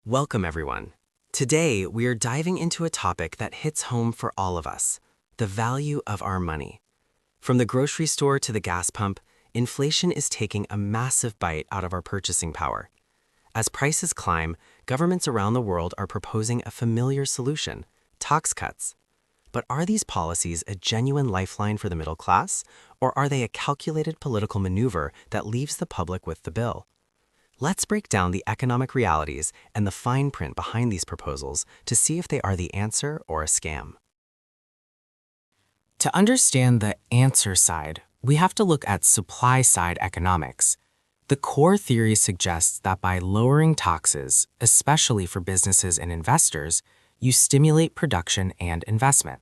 Welcome, everyone. Today, we are diving into a topic that hits home for all of us, the value of our money. From the grocery store to the gas pump, inflation is taking a massive bite out of our purchasing power. As prices climb, governments around the world are proposing a familiar solution, tax cuts. But are these policies a genuine lifeline for the middle class, or are they a calculated political maneuver that leaves the public with the bill? Let's break down the economic realities and the fine print behind these proposals to see if they are the answer or a scam. To understand the answer side, we have to look at supply-side economics. The core theory suggests that by lowering taxes, especially for businesses and investors, you stimulate production and investment.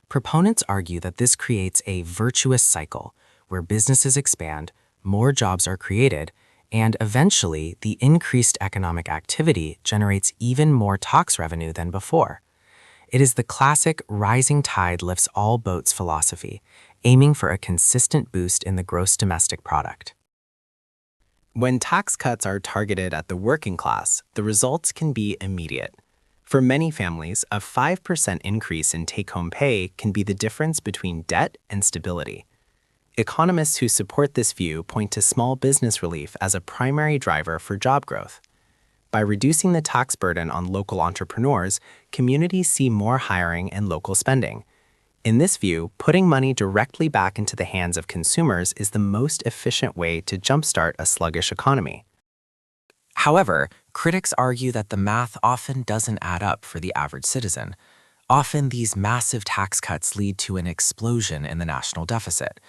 Proponents argue that this creates a virtuous cycle where businesses expand, more jobs are created, and eventually the increased economic activity generates even more tax revenue than before. It is the classic rising tide lifts all boats philosophy, aiming for a consistent boost in the gross domestic product. When tax cuts are targeted at the working class, the results can be immediate. For many families, a 5% increase in take-home pay can be the difference between debt and stability. Economists who support this view point to small business relief as a primary driver for job growth. By reducing the tax burden on local entrepreneurs, communities see more hiring and local spending. In this view, putting money directly back into the hands of consumers is the most efficient way to jumpstart a sluggish economy. However, critics argue that the math often doesn't add up for the average citizen. Often, these massive tax cuts lead to an explosion in the national deficit.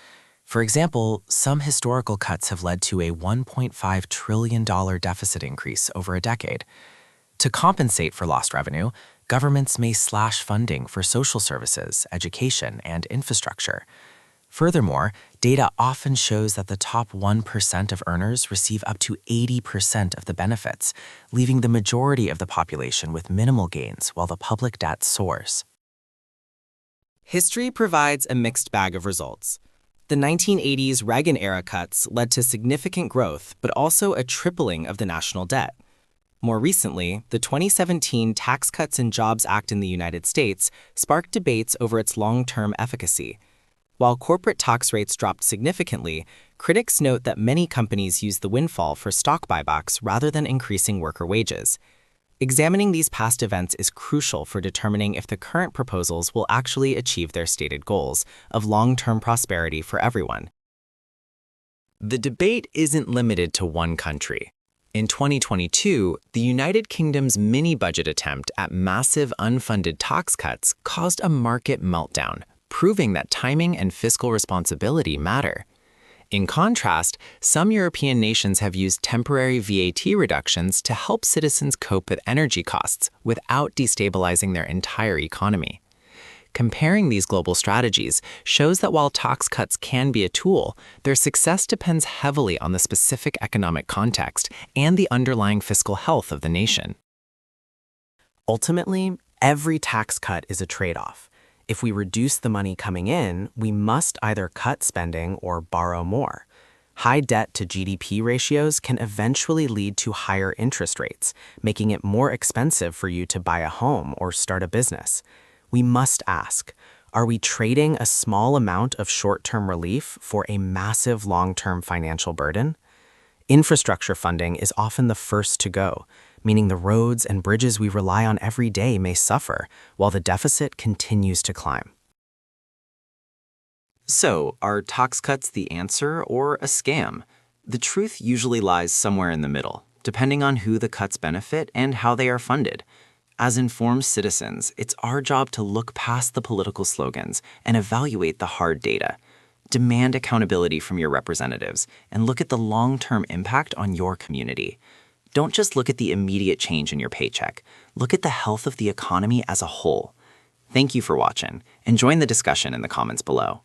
For example, some historical cuts have led to a $1.5 trillion deficit increase over a decade. To compensate for lost revenue, governments may slash funding for social services, education, and infrastructure. Furthermore, data often shows that the top 1% of earners receive up to 80% of the benefits, leaving the majority of the population with minimal gains while the public debt soars. History provides a mixed bag of results. The 1980s Reagan-era cuts led to significant growth, but also a tripling of the national debt. More recently, the 2017 Tax Cuts and Jobs Act in the United States sparked debates over its long-term efficacy. While corporate tax rates dropped significantly, critics note that many companies use the windfall for stock buybacks rather than increasing worker wages. Examining these past events is crucial for determining if the current proposals will actually achieve their stated goals of long-term prosperity for everyone. The debate isn't limited to one country. In 2022, the United Kingdom's mini-budget attempt at massive unfunded tax cuts caused a market meltdown, proving that timing and fiscal responsibility matter. In contrast, some European nations have used temporary VAT reductions to help citizens cope with energy costs without destabilizing their entire economy. Comparing these global strategies shows that while tax cuts can be a tool, their success depends heavily on the specific economic context and the underlying fiscal health of the nation. Ultimately, every tax cut is a trade-off. If we reduce the money coming in, we must either cut spending or borrow more. High debt to GDP ratios can eventually lead to higher interest rates, making it more expensive for you to buy a home or start a business. We must ask, are we trading a small amount of short-term relief for a massive long-term financial burden? Infrastructure funding is often the first to go, meaning the roads and bridges we rely on every day may suffer while the deficit continues to climb. So, are tax cuts the answer or a scam? The truth usually lies somewhere in the middle, depending on who the cuts benefit and how they are funded. As informed citizens, it's our job to look past the political slogans and evaluate the hard data. Demand accountability from your representatives and look at the long-term impact on your community. Don't just look at the immediate change in your paycheck. Look at the health of the economy as a whole. Thank you for watching, and join the discussion in the comments below.